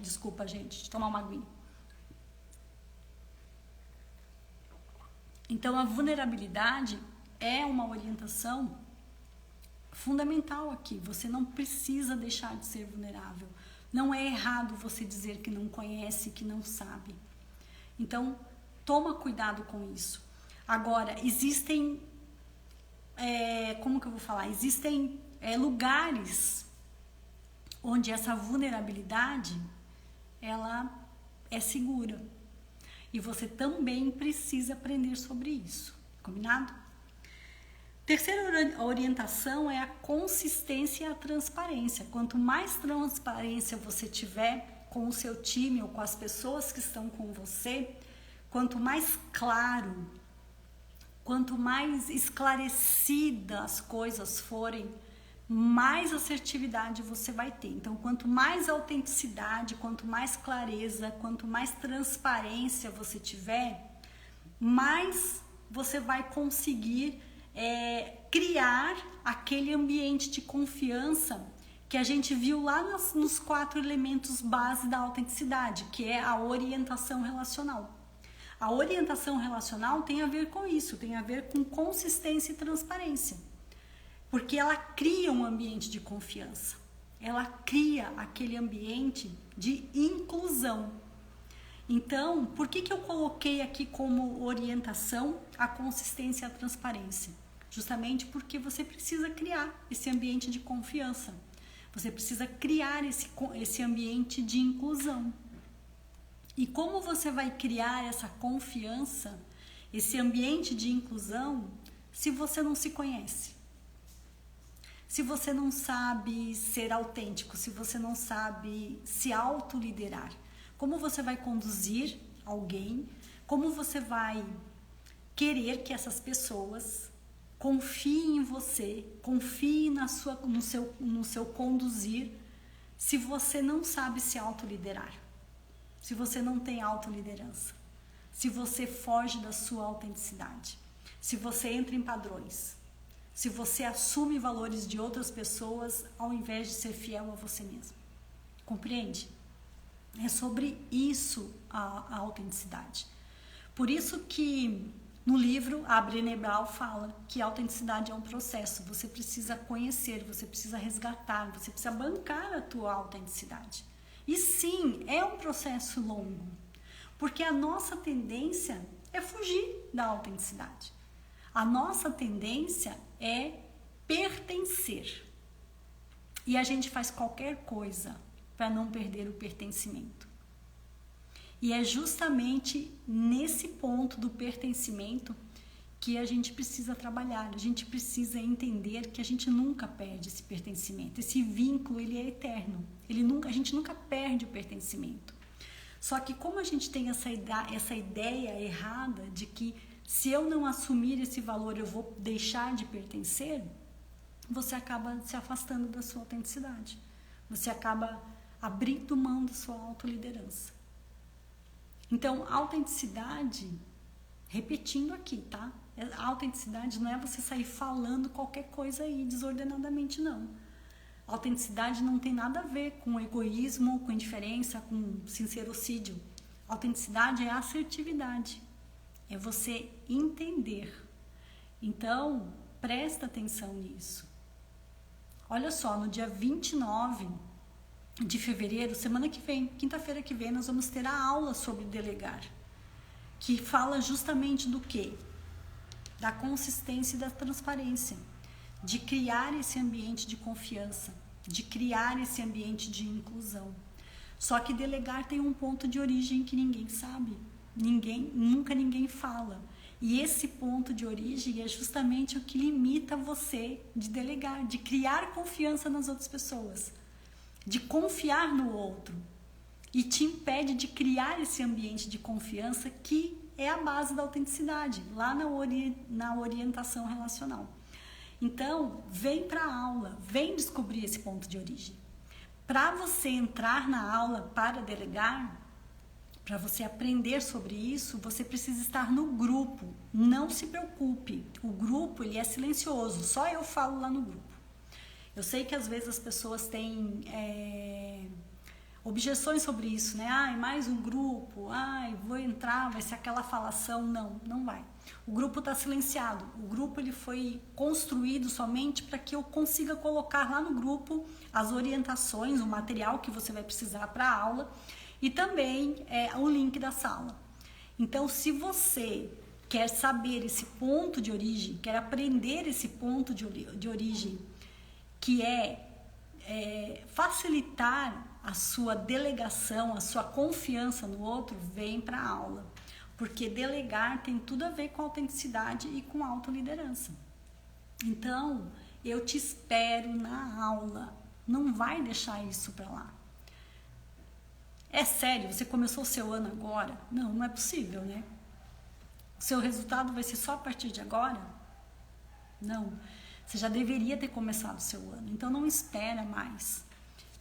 desculpa, gente, deixa eu tomar uma aguinha. Então, a vulnerabilidade é uma orientação fundamental aqui. Você não precisa deixar de ser vulnerável. Não é errado você dizer que não conhece, que não sabe. Então, toma cuidado com isso. Agora, existem, como que eu vou falar? Existem lugares onde essa vulnerabilidade, ela é segura. E você também precisa aprender sobre isso. Combinado? Terceira orientação é a consistência e a transparência. Quanto mais transparência você tiver com o seu time ou com as pessoas que estão com você, quanto mais claro, quanto mais esclarecidas as coisas forem, mais assertividade você vai ter. Então, quanto mais autenticidade, quanto mais clareza, quanto mais transparência você tiver, mais você vai conseguir criar aquele ambiente de confiança que a gente viu lá nos 4 elementos base da autenticidade, que é a orientação relacional. A orientação relacional tem a ver com isso, tem a ver com consistência e transparência, porque ela cria um ambiente de confiança, ela cria aquele ambiente de inclusão. Então, por que eu coloquei aqui como orientação a consistência e a transparência? Justamente porque você precisa criar esse ambiente de confiança. Você precisa criar esse ambiente de inclusão. E como você vai criar essa confiança, esse ambiente de inclusão, se você não se conhece? Se você não sabe ser autêntico, se você não sabe se autoliderar? Como você vai conduzir alguém? Como você vai querer que essas pessoas confiem em você, confiem no seu conduzir, se você não sabe se autoliderar? Se você não tem autoliderança? Se você foge da sua autenticidade? Se você entra em padrões? Se você assume valores de outras pessoas ao invés de ser fiel a você mesmo? Compreende? É sobre isso a autenticidade. Por isso que no livro a Brené Brown fala que a autenticidade é um processo. Você precisa conhecer, você precisa resgatar, você precisa bancar a tua autenticidade. E sim, é um processo longo, porque a nossa tendência é fugir da autenticidade. A nossa tendência é pertencer. E a gente faz qualquer coisa para não perder o pertencimento. E é justamente nesse ponto do pertencimento que a gente precisa trabalhar. A gente precisa entender que a gente nunca perde esse pertencimento. Esse vínculo, ele é eterno. A gente nunca perde o pertencimento. Só que como a gente tem essa ideia errada de que se eu não assumir esse valor, eu vou deixar de pertencer, você acaba se afastando da sua autenticidade. Você acaba abrindo mão da sua autoliderança. Então, a autenticidade, repetindo aqui, tá? A autenticidade não é você sair falando qualquer coisa aí desordenadamente, não. A autenticidade não tem nada a ver com egoísmo, com indiferença, com sincerocídio. A autenticidade é assertividade. É você entender. Então, presta atenção nisso. Olha só, no dia 29 de fevereiro, semana que vem, quinta-feira que vem, nós vamos ter a aula sobre delegar, que fala justamente do quê? Da consistência e da transparência, de criar esse ambiente de confiança, de criar esse ambiente de inclusão. Só que delegar tem um ponto de origem que ninguém sabe, nunca ninguém fala. E esse ponto de origem é justamente o que limita você de delegar, de criar confiança nas outras pessoas, de confiar no outro, e te impede de criar esse ambiente de confiança que é a base da autenticidade, lá na orientação relacional. Então, vem para a aula, vem descobrir esse ponto de origem. Para você entrar na aula para delegar, para você aprender sobre isso, você precisa estar no grupo. Não se preocupe, o grupo ele é silencioso, só eu falo lá no grupo. Eu sei que às vezes as pessoas têm objeções sobre isso, né? Ai, mais um grupo, ai, vou entrar, vai ser aquela falação. Não, não vai. O grupo está silenciado. O grupo ele foi construído somente para que eu consiga colocar lá no grupo as orientações, o material que você vai precisar para a aula e também o link da sala. Então, se você quer saber esse ponto de origem, quer aprender esse ponto de origem, que é facilitar a sua delegação, a sua confiança no outro, vem para a aula. Porque delegar tem tudo a ver com autenticidade e com autoliderança. Então, eu te espero na aula. Não vai deixar isso para lá. É sério, você começou o seu ano agora? Não, não é possível, né? O seu resultado vai ser só a partir de agora? Não. Você já deveria ter começado o seu ano. Então, não espera mais.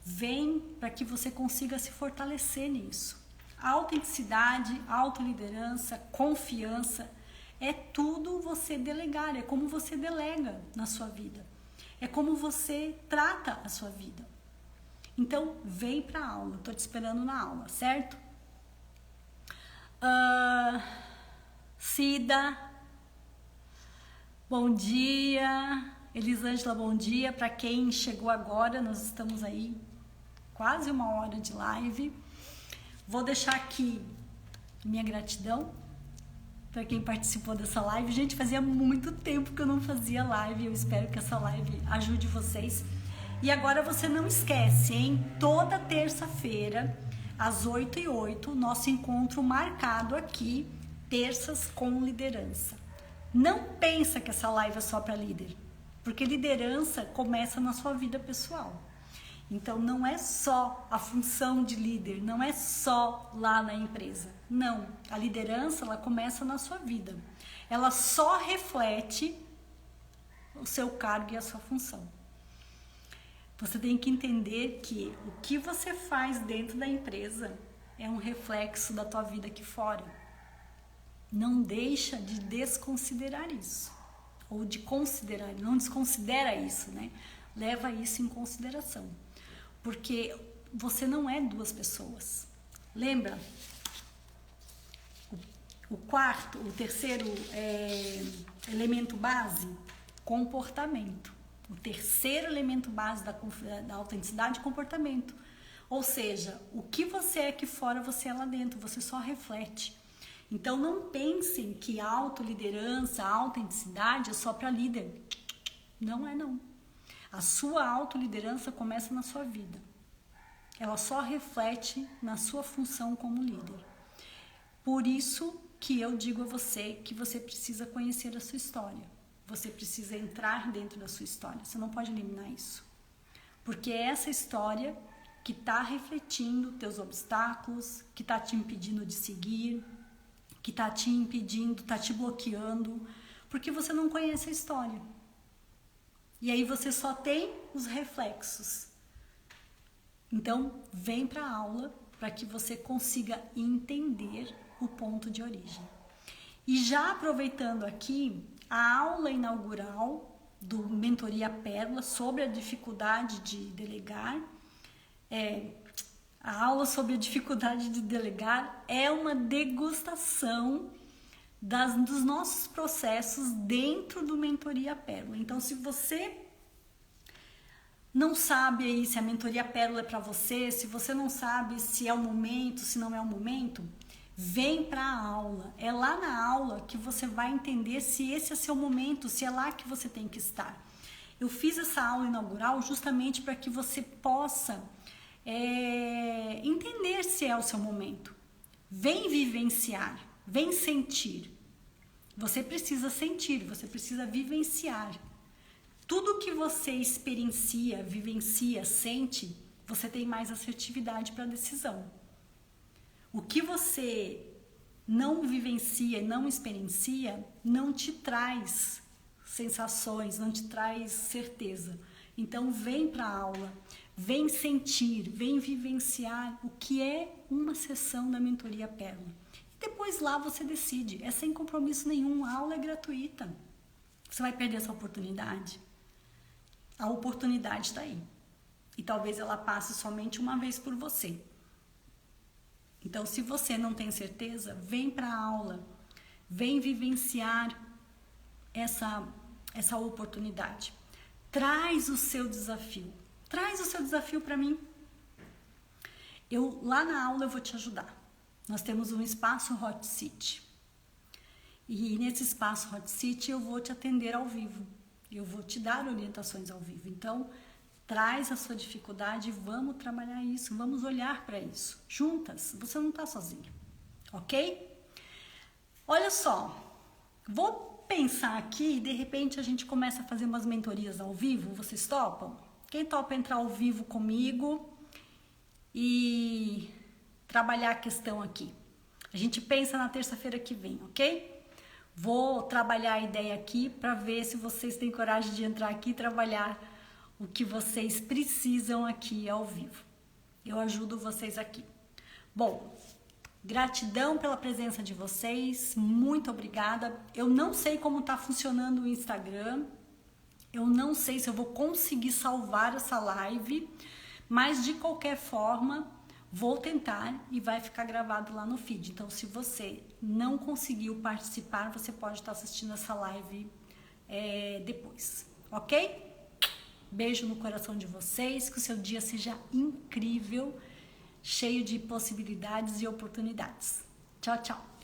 Vem para que você consiga se fortalecer nisso. A autenticidade, a autoliderança, confiança, é tudo você delegar, é como você delega na sua vida. É como você trata a sua vida. Então, vem para a aula, estou te esperando na aula, certo? Cida, bom dia. Elisângela, bom dia. Para quem chegou agora, nós estamos aí quase 1 hora de live. Vou deixar aqui minha gratidão para quem participou dessa live. Gente, fazia muito tempo que eu não fazia live. Eu espero que essa live ajude vocês. E agora você não esquece, hein? Toda terça-feira, às 8h08, nosso encontro marcado aqui, Terças com Liderança. Não pensa que essa live é só para líder, porque liderança começa na sua vida pessoal. Então, não é só a função de líder, não é só lá na empresa. Não, a liderança, ela começa na sua vida. Ela só reflete o seu cargo e a sua função. Você tem que entender que o que você faz dentro da empresa é um reflexo da tua vida aqui fora. Não deixa de desconsiderar isso. Ou de considerar, não desconsidera isso, né? Leva isso em consideração. Porque você não é 2 pessoas. Lembra? O terceiro elemento base, comportamento. O terceiro elemento base da autenticidade é comportamento. Ou seja, o que você é aqui fora, você é lá dentro, você só reflete. Então, não pensem que a autoliderança, a autenticidade é só para líder. Não é não. A sua autoliderança começa na sua vida. Ela só reflete na sua função como líder. Por isso que eu digo a você que você precisa conhecer a sua história. Você precisa entrar dentro da sua história. Você não pode eliminar isso. Porque é essa história que está refletindo teus obstáculos, que está te impedindo de seguir, que está te impedindo, está te bloqueando, porque você não conhece a história. E aí você só tem os reflexos. Então, vem para a aula para que você consiga entender o ponto de origem. E já aproveitando aqui, a aula inaugural do Mentoria Pérola sobre a dificuldade de delegar, a aula sobre a dificuldade de delegar é uma degustação dos nossos processos dentro do Mentoria Pérola. Então, se você não sabe aí se a Mentoria Pérola é para você, se você não sabe se é o momento, se não é o momento, vem para a aula. É lá na aula que você vai entender se esse é seu momento, se é lá que você tem que estar. Eu fiz essa aula inaugural justamente para que você possa entender se é o seu momento. Vem vivenciar, vem sentir. Você precisa sentir, você precisa vivenciar. Tudo que você experiencia, vivencia, sente, você tem mais assertividade para a decisão. O que você não vivencia e não experiencia não te traz sensações, não te traz certeza. Então vem para a aula, vem sentir, vem vivenciar o que é uma sessão da Mentoria Pérola. E depois lá você decide, é sem compromisso nenhum, a aula é gratuita. Você vai perder essa oportunidade? A oportunidade está aí. E talvez ela passe somente uma vez por você. Então, se você não tem certeza, vem para a aula. Vem vivenciar essa oportunidade. Traz o seu desafio. Traz o seu desafio para mim. Lá na aula eu vou te ajudar. Nós temos um espaço Hot Seat. E nesse espaço Hot Seat eu vou te atender ao vivo. Eu vou te dar orientações ao vivo. Então, traz a sua dificuldade e vamos trabalhar isso. Vamos olhar para isso. Juntas. Você não está sozinha. Ok? Olha só. Vou pensar aqui e de repente a gente começa a fazer umas mentorias ao vivo. Vocês topam? Quem topa entrar ao vivo comigo e trabalhar a questão aqui? A gente pensa na terça-feira que vem, ok? Vou trabalhar a ideia aqui para ver se vocês têm coragem de entrar aqui e trabalhar o que vocês precisam aqui ao vivo. Eu ajudo vocês aqui. Bom, gratidão pela presença de vocês, muito obrigada. Eu não sei como está funcionando o Instagram, eu não sei se eu vou conseguir salvar essa live, mas de qualquer forma, vou tentar e vai ficar gravado lá no feed. Então, se você não conseguiu participar, você pode estar assistindo essa live depois, ok? Beijo no coração de vocês, que o seu dia seja incrível, cheio de possibilidades e oportunidades. Tchau, tchau!